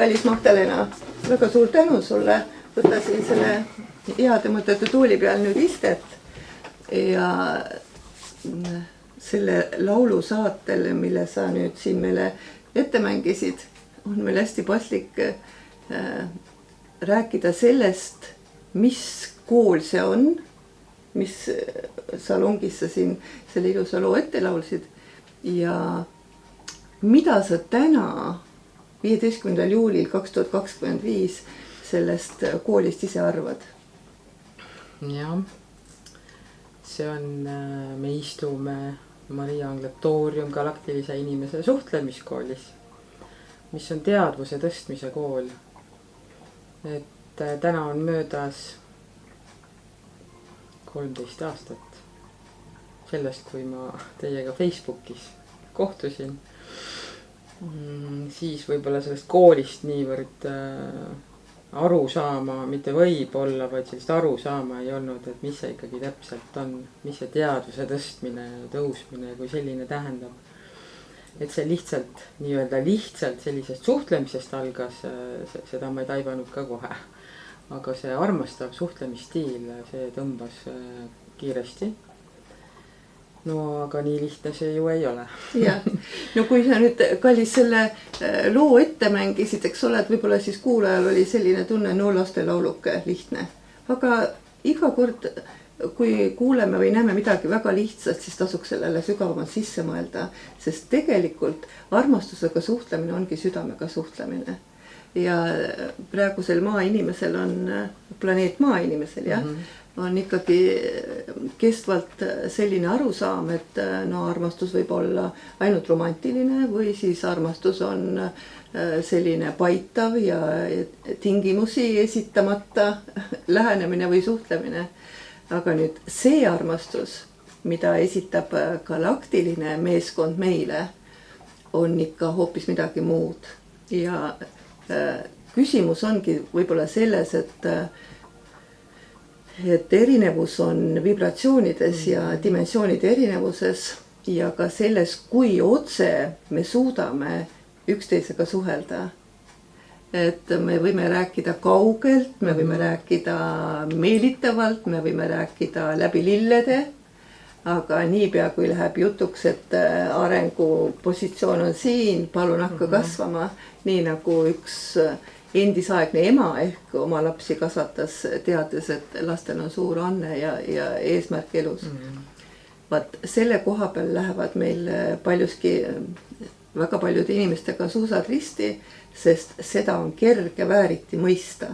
kallis Magdalena, väga suur tänu sulle. Võtasin selle heade mõtete tooli peal nüüd istet ja selle laulu saatel, mille sa nüüd siin meile ette mängisid, on meil hästi paslik rääkida sellest, mis kool see on, mis salongis sa siin selle ilusa loo ette laulsid ja mida sa täna 15. juulil 2025 sellest koolist ise arvad? Jah, see on, me istume Maria Angletoorium galaktilise inimese suhtlemiskoolis, mis on teadvuse tõstmise kool. Et täna on möödas 13 aastat sellest, kui ma teiega Facebookis kohtusin. Siis võib-olla sellest koolist niivõrd aru saama, mitte võib-olla, vaid sellist aru saama ei olnud, et mis see ikkagi täpselt on, mis see teadvuse tõstmine ja tõusmine kui selline tähendab. Et see lihtsalt sellisest suhtlemisest algas, seda ma ei taibanud ka kohe. Aga see armastav suhtlemisstiil, see tõmbas kiiresti. No aga nii lihtne see ju ei ole. Ja, no kui sa nüüd kallis selle loo ette mängisid, eks ole, et võib-olla siis kuulajal oli selline tunne, no lastelauluke lihtne. Aga iga kord, kui kuuleme või näeme midagi väga lihtsalt, siis tasuks sellele sügavamalt sisse mõelda, sest tegelikult armastusega suhtlemine ongi südamega suhtlemine. Ja praegusel maa inimesel on, planeet maa inimesel, jah, on ikkagi kestvalt selline arusaam, et no armastus võib olla ainult romantiline või siis armastus on selline paitav ja tingimusi esitamata lähenemine või suhtlemine. Aga nüüd see armastus, mida esitab galaktiline meeskond meile, on ikka hoopis midagi muud. Ja küsimus ongi võib-olla selles, et erinevus on vibratsioonides ja dimensioonide erinevuses ja ka selles, kui otse me suudame üksteisega suhelda. Et me võime rääkida kaugelt, me võime rääkida meelitavalt, me võime rääkida läbi lillede, aga niipea kui läheb jutuks, et arengupositsioon on siin, palun hakka kasvama, nii nagu üks endisaegne ema ehk oma lapsi kasvatas teades, et lastel on suur anne ja eesmärk elus. Vaat selle koha peal lähevad meil paljuski väga paljude inimestega suusad risti, sest seda on kerge vääriti mõista.